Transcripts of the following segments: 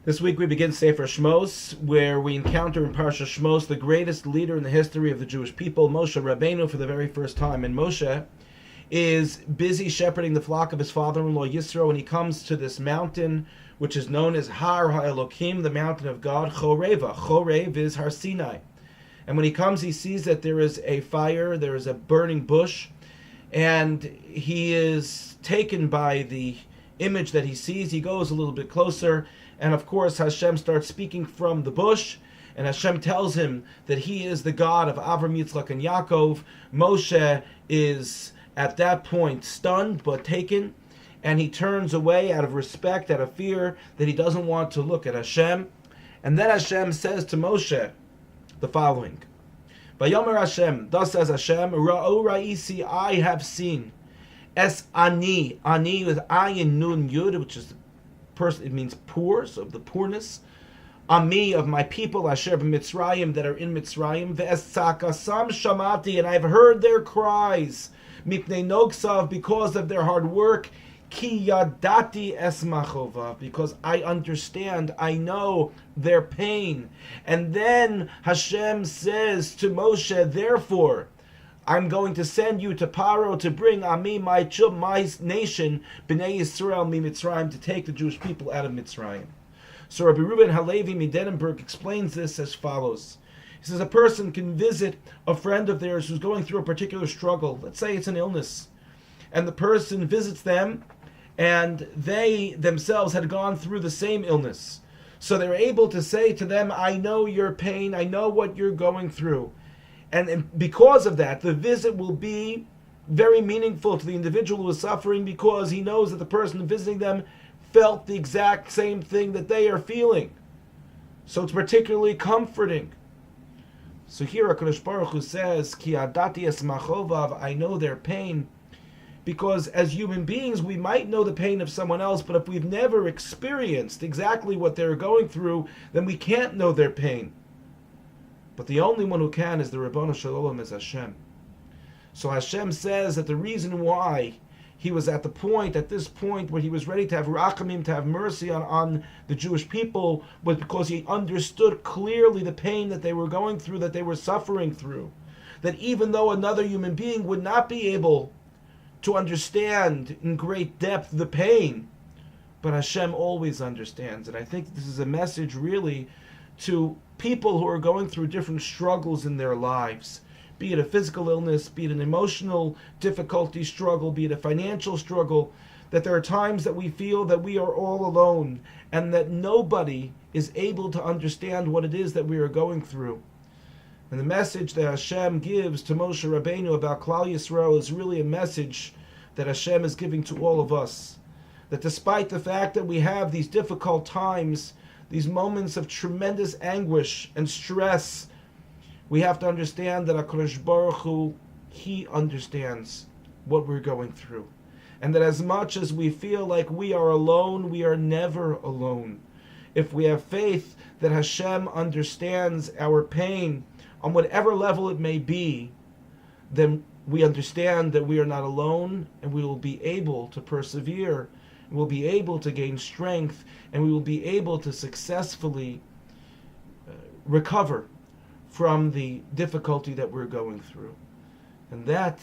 This week we begin Sefer Shemos, where we encounter in Parsha Shemos the greatest leader in the history of the Jewish people, Moshe Rabbeinu, for the very first time. And Moshe is busy shepherding the flock of his father-in-law Yisro, and he comes to this mountain, which is known as Har HaElokim, the mountain of God, Choreva. Chorev is Har Sinai. And when he comes, he sees that there is a fire, there is a burning bush, and he is taken by the image that he sees. He goes a little bit closer, and of course Hashem starts speaking from the bush, and Hashem tells him that he is the God of Avram, Yitzchak, and Yaakov. Moshe is at that point stunned but taken, and he turns away out of respect, out of fear, that he doesn't want to look at Hashem. And then Hashem says to Moshe the following: Vayomer Hashem, thus says Hashem, Ra'o Ra'isi, I have seen. Es Ani with Ayin Nun Yud, which is person, it means poor, so of the poorness. Ami, of my people, Asher b'Mitzrayim, that are in Mitzrayim. Ve'es tzakasam shamati, and I've heard their cries. Mipnei nogsav, because of their hard work. Ki yadati es machova, because I understand, I know their pain. And then Hashem says to Moshe, therefore, I'm going to send you to Paro to bring Ami, my nation, Bnei Yisrael mi Mitzrayim, to take the Jewish people out of Mitzrayim. So Rabbi Reuben Halevi Midenenberg explains this as follows. He says a person can visit a friend of theirs who's going through a particular struggle. Let's say it's an illness. And the person visits them, and they themselves had gone through the same illness. So they're able to say to them, I know your pain, I know what you're going through. And because of that, the visit will be very meaningful to the individual who is suffering, because he knows that the person visiting them felt the exact same thing that they are feeling. So it's particularly comforting. So here HaKadosh Baruch Hu says, Ki adati es machovav, I know their pain, because as human beings we might know the pain of someone else, but if we've never experienced exactly what they're going through, then we can't know their pain. But the only one who can is the Ribono Shel Olam, is Hashem. So Hashem says that the reason why he was at this point where he was ready to have rachamim, to have mercy on the Jewish people, was because he understood clearly the pain that they were going through, that they were suffering through. That even though another human being would not be able to understand in great depth the pain, but Hashem always understands. And I think this is a message really to people who are going through different struggles in their lives, be it a physical illness, be it an emotional difficulty struggle, be it a financial struggle, that there are times that we feel that we are all alone and that nobody is able to understand what it is that we are going through. And the message that Hashem gives to Moshe Rabbeinu about Klal Yisrael is really a message that Hashem is giving to all of us. That despite the fact that we have these difficult times, these moments of tremendous anguish and stress, we have to understand that HaKadosh Baruch Hu, He understands what we're going through. And that as much as we feel like we are alone, we are never alone. If we have faith that Hashem understands our pain, on whatever level it may be, then we understand that we are not alone, and we will be able to persevere, and we'll be able to gain strength, and we will be able to successfully recover from the difficulty that we're going through. And that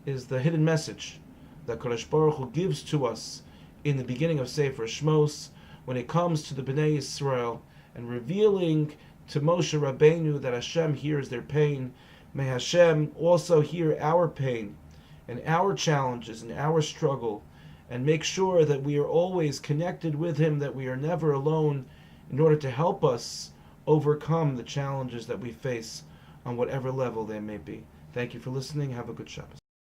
is the hidden message that Kadosh Baruch Hu gives to us in the beginning of Sefer Shemos, when it comes to the Bnei Yisrael, and revealing to Moshe Rabbeinu that Hashem hears their pain. May Hashem also hear our pain and our challenges and our struggle, and make sure that we are always connected with Him, that we are never alone, in order to help us overcome the challenges that we face on whatever level they may be. Thank you for listening. Have a good Shabbos.